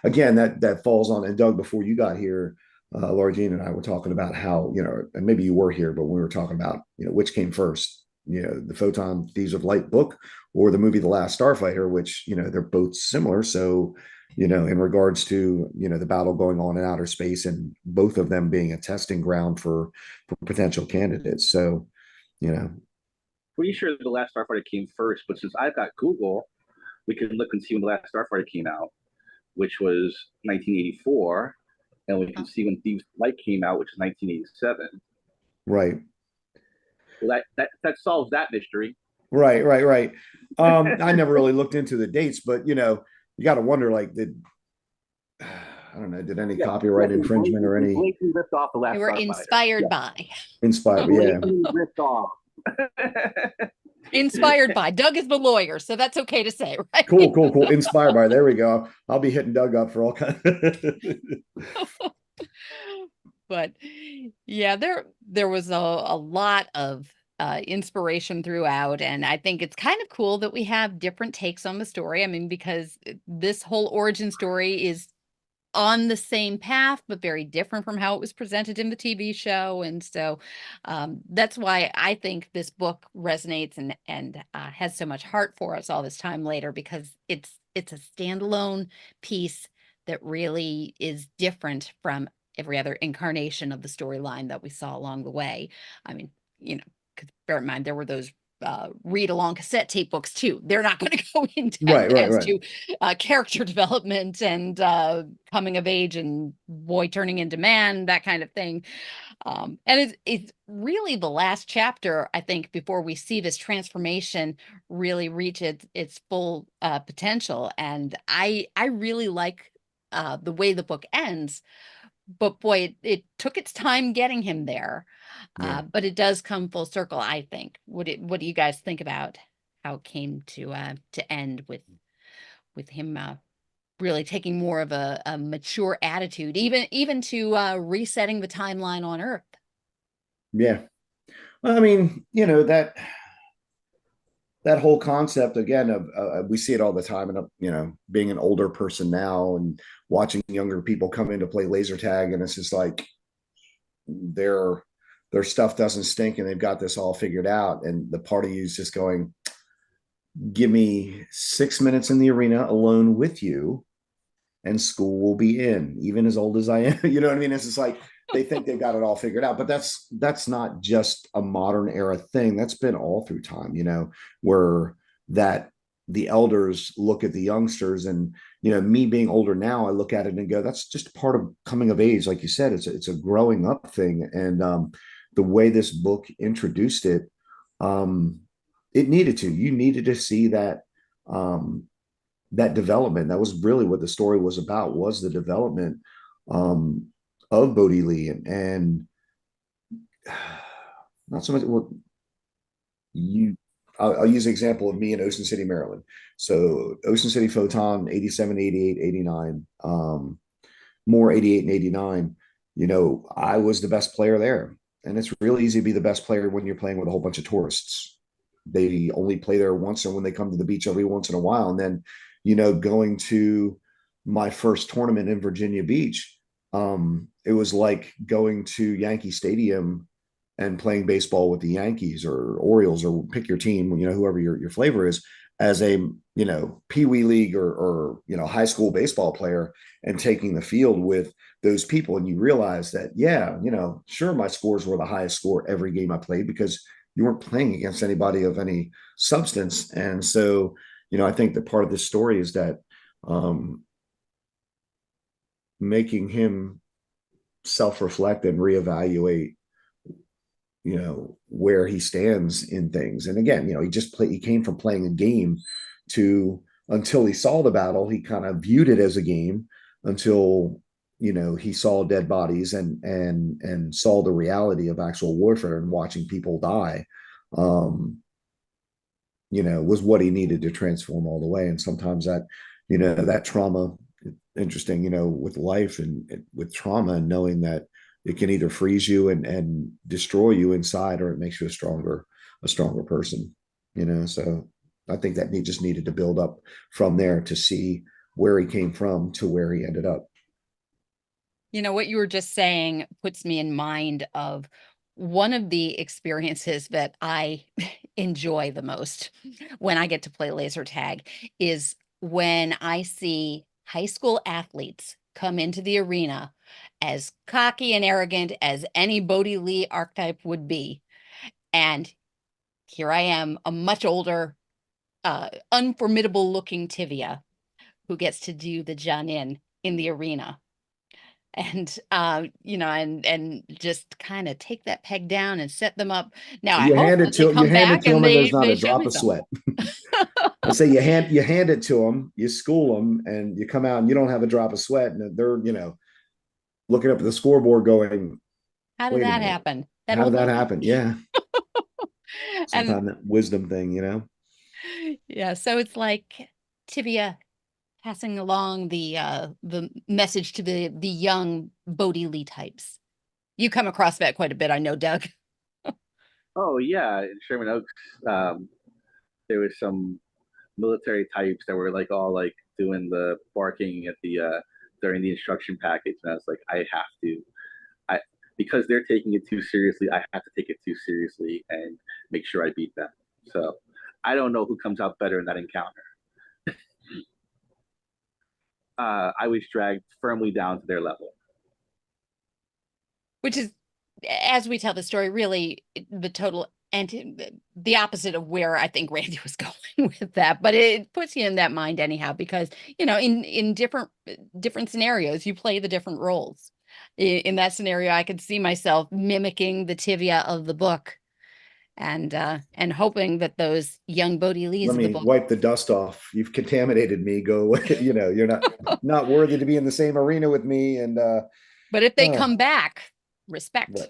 again, that falls on. And Doug, before you got here, Laura Jean and I were talking about how, and maybe you were here, but we were talking about, which came first, the Photon Thieves of Light book or the movie The Last Starfighter, which, they're both similar. So, in regards to, the battle going on in outer space and both of them being a testing ground for potential candidates. So, Pretty sure The Last Starfighter came first, but since I've got Google, we can look and see when The Last Starfighter came out, which was 1984, and we can see when Thieves of Light came out, which is 1987. Right. Well, that solves that mystery. Right. I never really looked into the dates, but you got to wonder, like, I don't know, did any copyright infringement or any ripped off The Last You were Starfighter. inspired by. Inspired, yeah. Ripped off. Inspired by. Doug is the lawyer, so that's okay to say, right? Cool. Inspired by. There we go. I'll be hitting Doug up for all kinds. But yeah, there was a lot of inspiration throughout, and I think it's kind of cool that we have different takes on the story. I mean, because this whole origin story is on the same path, but very different from how it was presented in the TV show. And so that's why I think this book resonates and has so much heart for us all this time later, because it's a standalone piece that really is different from every other incarnation of the storyline that we saw along the way. I mean, because bear in mind, there were those read along cassette tape books too. They're not going to go in depth as to character development and coming of age and boy turning into man, that kind of thing. And it's really the last chapter, I think, before we see this transformation really reach its full potential. And I really like the way the book ends. But boy, it took its time getting him there. Yeah. But it does come full circle, I think. What do you guys think about how it came to end with him really taking more of a mature attitude, even to resetting the timeline on Earth? Yeah. Well, I mean, that whole concept again of we see it all the time, and being an older person now and watching younger people come in to play laser tag, and it's just like their stuff doesn't stink and they've got this all figured out, and the part of you is just going, give me 6 minutes in the arena alone with you and school will be in, even as old as I am. You know what I mean? It's just like they think they've got it all figured out, but that's not just a modern era thing. That's been all through time, where that the elders look at the youngsters, and me being older now, I look at it and go, that's just part of coming of age. Like you said, it's a growing up thing. And the way this book introduced it, it needed to. You needed to see that that development. That was really what the story was about, was the development of Bodhi Lee, and not so much what you. I'll use the example of me in Ocean City, Maryland. So Ocean City Photon, 87, 88, 89, more 88 and 89. I was the best player there. And it's really easy to be the best player when you're playing with a whole bunch of tourists. They only play there once, and when they come to the beach every once in a while. And then, going to my first tournament in Virginia Beach, it was like going to Yankee Stadium and playing baseball with the Yankees or Orioles, or pick your team, whoever your flavor is, as a, Pee Wee League or high school baseball player, and taking the field with those people. And you realize that, sure, my scores were the highest score every game I played, because you weren't playing against anybody of any substance. And so, I think that part of this story is that making him self-reflect and reevaluate where he stands in things. And again, he came from playing a game to, until he saw the battle, he kind of viewed it as a game until, he saw dead bodies and saw the reality of actual warfare and watching people die, was what he needed to transform all the way. And sometimes that, that trauma, interesting, with life and with trauma, and knowing that it can either freeze you and destroy you inside, or it makes you a stronger person, so I think that he just needed to build up from there to see where he came from to where he ended up. What you were just saying puts me in mind of one of the experiences that I enjoy the most when I get to play laser tag is when I see high school athletes come into the arena as cocky and arrogant as any Bodhi Lee archetype would be. And here I am, a much older, unformidable looking Tivia who gets to do the Jun in the arena. And and just kind of take that peg down and set them up. Now I hope that they come back and there's not they a show drop me of something. sweat. I say you hand it to them, you school them, and you come out and you don't have a drop of sweat, and they're looking up at the scoreboard going, How did "Wait a that minute, happen? That how did old that lady? happen?" Yeah, And sometimes that wisdom thing. yeah, so it's like Tivia passing along the message to the young Bodhi Lee types. You come across that quite a bit, I know, Doug. Oh yeah, in Sherman Oaks, there was some military types that were like all like doing the barking at the during the instruction package, and I was like, I have to, I because they're taking it too seriously, I have to take it too seriously and make sure I beat them. So I don't know who comes out better in that encounter. I was dragged firmly down to their level. Which is, as we tell the story, really the total the opposite of where I think Randy was going with that. But it puts you in that mind anyhow, because in different scenarios you play the different roles. In that scenario, I could see myself mimicking the Tivia of the book, and hoping that those young Bodhi Lees Let of the me book. wipe the dust off. You've contaminated me. Go away. You're not worthy to be in the same arena with me. And But if they come back, respect. Right.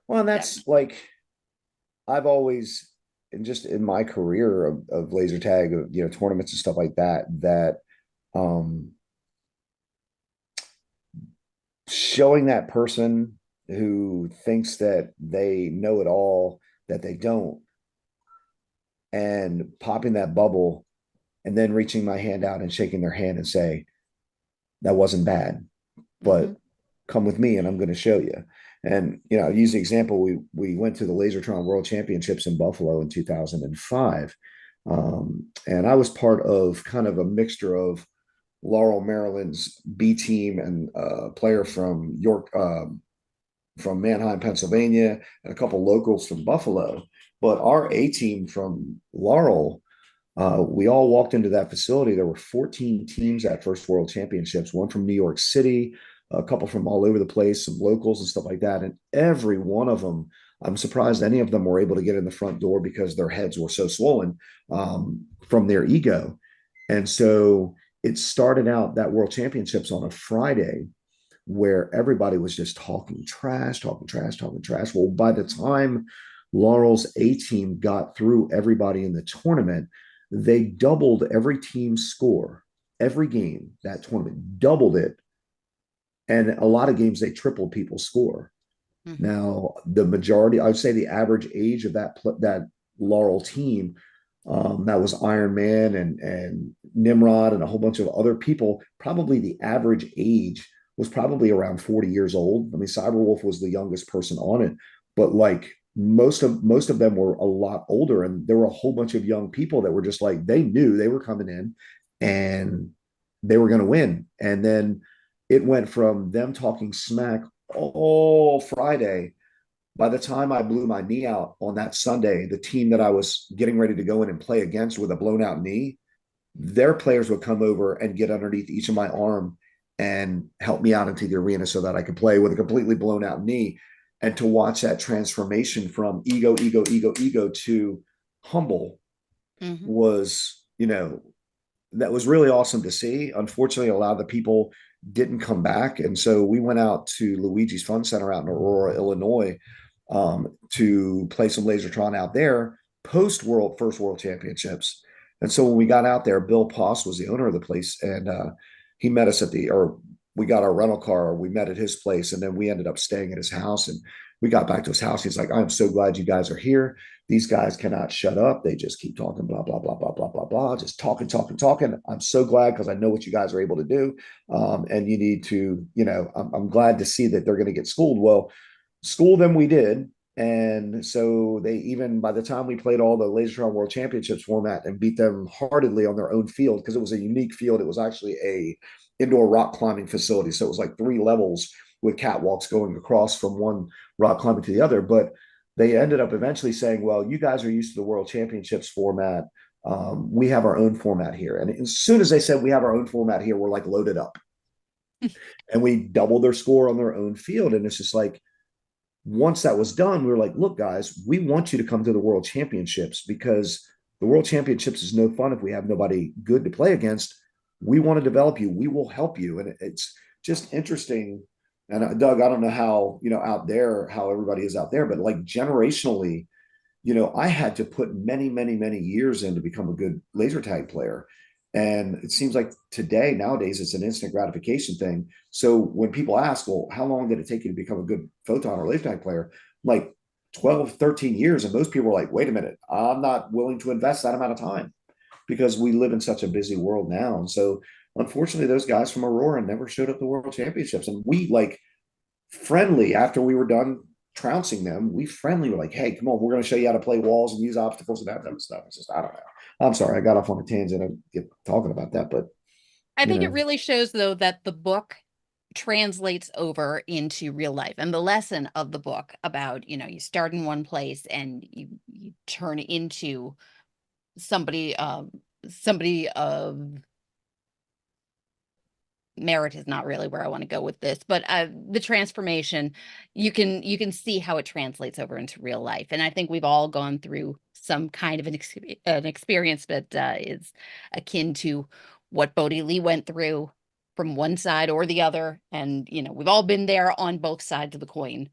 Well, and that's like, I've always, and just in my career of laser tag, tournaments and stuff like that showing that person who thinks that they know it all, that they don't, and popping that bubble, and then reaching my hand out and shaking their hand and say, that wasn't bad, but come with me and I'm going to show you. And, use the example, we went to the Lasertron World Championships in Buffalo in 2005. And I was part of kind of a mixture of Laurel, Maryland's B team, and a player from York, from Manheim, Pennsylvania, and a couple locals from Buffalo. But our A team from Laurel, we all walked into that facility. There were 14 teams at first World Championships, one from New York City, a couple from all over the place, some locals and stuff like that. And every one of them, I'm surprised any of them were able to get in the front door because their heads were so swollen from their ego. And so it started out, that World Championships, on a Friday, where everybody was just talking trash. Well, by the time Laurel's A team got through everybody in the tournament, they doubled every team's score, every game, that tournament, doubled it. And a lot of games, they tripled people's score. Now, the majority, I would say the average age of that Laurel team, that was Iron Man and Nimrod and a whole bunch of other people, probably the average age was probably around 40 years old. I mean, Cyberwolf was the youngest person on it, but like most of them were a lot older, and there were a whole bunch of young people that were just like, they knew they were coming in and they were going to win. And then it went from them talking smack all Friday. By the time I blew my knee out on that Sunday, the team that I was getting ready to go in and play against with a blown out knee, their players would come over and get underneath each of my arm and help me out into the arena so that I could play with a completely blown out knee. and to watch that transformation from ego to humble was, that was really awesome to see. Unfortunately, a lot of the people didn't come back. And so we went out to Luigi's Fun Center out in Aurora, Illinois, to play some Lasertron out there post first world championships. And so when we got out there, Bill Poss was the owner of the place, and he met us we got our rental car, we met at his place, and then we ended up staying at his house. And we got back to his house. He's like, I'm so glad you guys are here. These guys cannot shut up. They just keep talking, blah, blah, blah, blah, blah, blah, blah, just talking. I'm so glad because I know what you guys are able to do. And you need to, I'm glad to see that they're going to get schooled. Well, school them we did. And so they, even by the time we played all the Lasertron World Championships format and beat them heartedly on their own field, because it was a unique field. It was actually a indoor rock climbing facility. So it was like 3 levels with catwalks going across from one rock climbing to the other. But they ended up eventually saying, well, you guys are used to the World Championships format. We have our own format here. And as soon as they said we have our own format here, we're like loaded up. And we doubled their score on their own field. And it's just like, once that was done, we were like, look, guys, we want you to come to the World Championships, because the World Championships is no fun if we have nobody good to play against. We want to develop you. We will help you. And it's just interesting. And Doug, I don't know how, out there, how everybody is out there, but like generationally, I had to put many, many, many years in to become a good laser tag player. And it seems like nowadays, it's an instant gratification thing. So when people ask, well, how long did it take you to become a good Photon or laser tag player? Like 12, 13 years. And most people are like, wait a minute, I'm not willing to invest that amount of time, because we live in such a busy world now. And so unfortunately, those guys from Aurora never showed up to World Championships. And we friendly, after we were done trouncing them, we friendly were like, hey, come on, we're going to show you how to play walls and use obstacles and that type of stuff. It's just, I don't know. I'm sorry, I got off on a tangent. I get talking about that, but I think it really shows, though, that the book translates over into real life, and the lesson of the book about, you start in one place and you turn into somebody of merit is not really where I want to go with this, but the transformation, you can see how it translates over into real life. And I think we've all gone through some kind of an experience that is akin to what Bodhi Lee went through from one side or the other. And, we've all been there on both sides of the coin.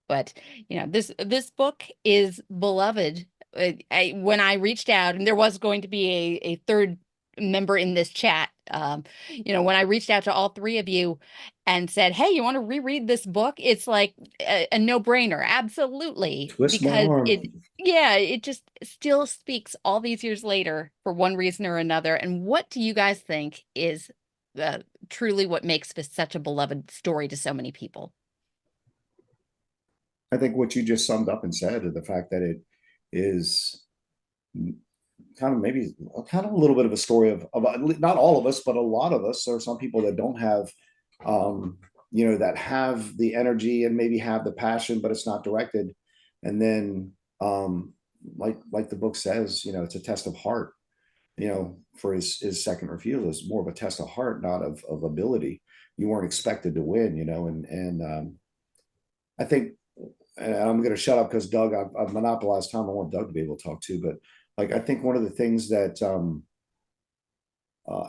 But, this book is beloved. When I reached out, and there was going to be a third member in this chat, when I reached out to all 3 of you and said, hey, you want to reread this book? It's like a no-brainer. Absolutely. Twist my because arm. it just still speaks all these years later for one reason or another. And what do you guys think is truly what makes this such a beloved story to so many people? I think what you just summed up and said, the fact that it is kind of maybe kind of a little bit of a story of not all of us, but a lot of us. There are some people that don't have, that have the energy and maybe have the passion, but it's not directed. And then, like the book says, it's a test of heart. For his second refusal is more of a test of heart, not of ability. You weren't expected to win, and I think, and I'm going to shut up because Doug, I've monopolized time. I want Doug to be able to talk too, but I think one of the things that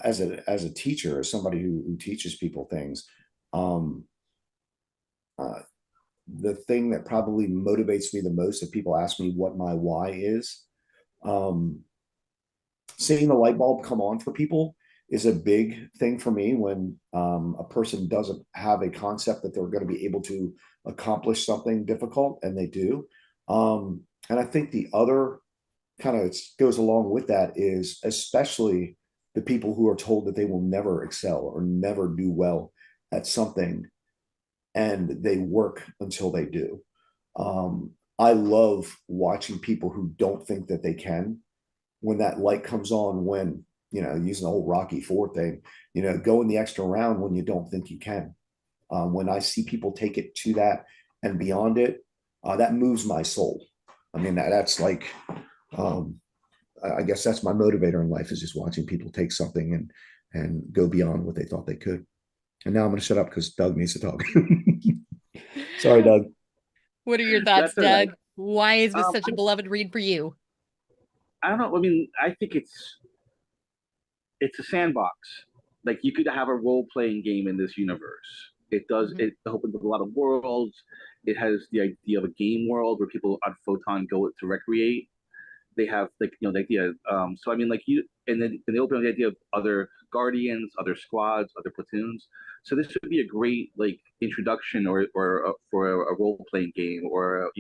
as a teacher, as somebody who teaches people things, the thing that probably motivates me the most, if people ask me what my why is, seeing the light bulb come on for people is a big thing for me. When a person doesn't have a concept that they're going to be able to accomplish something difficult, and they do. And I think the other kind of goes along with that is especially the people who are told that they will never excel or never do well at something, and they work until they do. I love watching people who don't think that they can, when that light comes on, when, using the whole Rocky IV thing, going the extra round when you don't think you can. When I see people take it to that and beyond it, that moves my soul. I mean, that's like, I guess that's my motivator in life, is just watching people take something and go beyond what they thought they could. And now I'm going to shut up because Doug needs to talk. Sorry, Doug. What are your thoughts, That's all right. Doug? Why is this Um, such a beloved read for you? I don't know. I mean, I think it's a sandbox. Like you could have a role playing game in this universe. It does. Mhm. It opens up a lot of worlds. It has the idea of a game world where people on Photon go to recreate. They have like the idea. So I mean, like you, and they open up the idea of other guardians, other squads, other platoons. So this would be a great like introduction for a role playing game or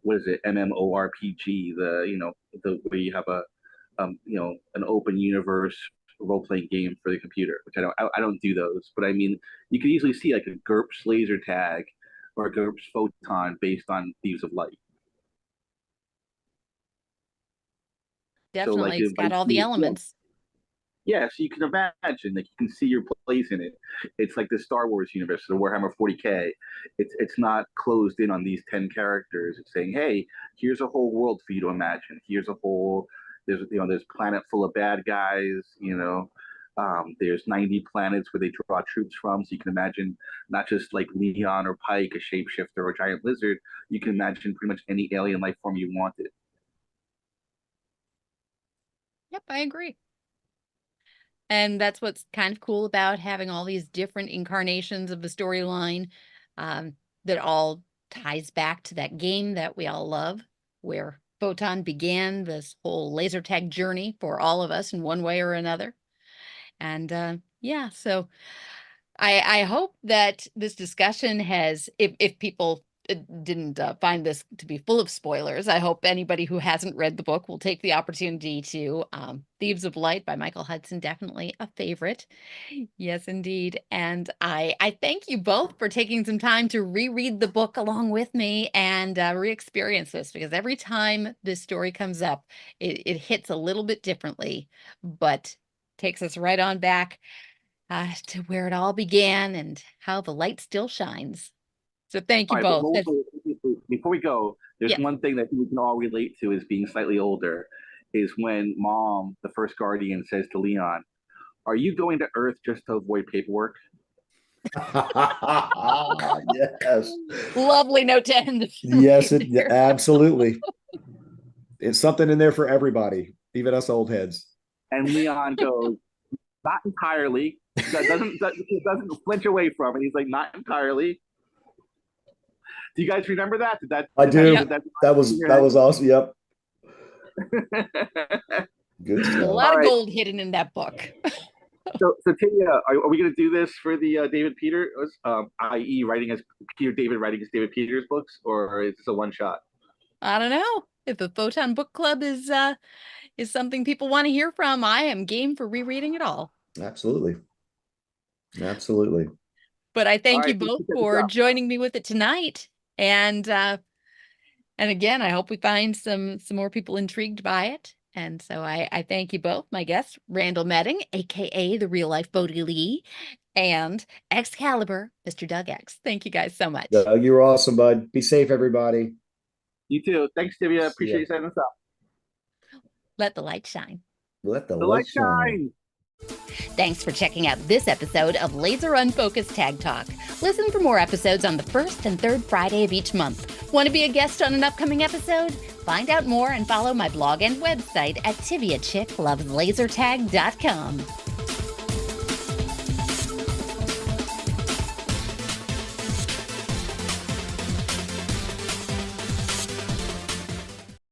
what is it, MMORPG, the where you have a an open universe role playing game for the computer, which I don't do those, but I mean you could easily see like a GURPS laser tag or a GURPS Photon based on Thieves of Light. So like Definitely. it It's got invites all the you, yeah, elements. yeah. So you can imagine, like you can see your place in it. It's like the Star Wars universe, the Warhammer 40K. It's not closed in on these 10 characters. It's saying, hey, here's a whole world for you to imagine. Here's a whole there's planet full of bad guys. There's 90 planets where they draw troops from, so you can imagine not just like Leon or Pike, a shapeshifter or a giant lizard. You can imagine pretty much any alien life form you wanted. Yep, I agree. And that's what's kind of cool about having all these different incarnations of the storyline, that all ties back to that game that we all love, where Photon began this whole laser tag journey for all of us in one way or another. And yeah, so I hope that this discussion has, if people didn't find this to be full of spoilers, I hope anybody who hasn't read the book will take the opportunity to. Thieves of Light by Michael Hudson, definitely a favorite. Yes, indeed. And I thank you both for taking some time to reread the book along with me and re-experience this, because every time this story comes up, it hits a little bit differently, but takes us right on back to where it all began and how the light still shines. So thank All you right, but both. before we go, there's Yeah. one thing that we can all relate to as being slightly older, is when Mom, the first Guardian, says to Leon, "Are you going to Earth just to avoid paperwork?" Yes. Lovely note to end. Yes, absolutely. It's something in there for everybody, even us old heads. And Leon goes, "Not entirely." Doesn't flinch away from it. He's like, "Not entirely." Do you guys remember that? I do. Did That was awesome. Yep. Good A stuff. lot All of right. gold hidden in that book. So Tivia, are we going to do this for the David Peters, i.e., David writing his David Peters books, or is this a one shot? I don't know. If the Photon Book Club is something people want to hear from, I am game for rereading it all. Absolutely. Absolutely. But I thank All you right, both for joining me with it tonight. And again, I hope we find some more people intrigued by it. And so I thank you both, my guests, Randall Medding, aka the real life Bodie Lee, and Excalibur, Mr. Doug Ecks. Thank you guys so much. Doug, you're awesome, bud. Be safe, everybody. You too. Thanks, Tivia. Appreciate Yeah. you setting us up. Let the light shine. Let the The light light shine. shine. Thanks for checking out this episode of Laser Unfocused Tag Talk. Listen for more episodes on the first and third Friday of each month. Want to be a guest on an upcoming episode? Find out more and follow my blog and website at TiviaChickLovesLaserTag.com.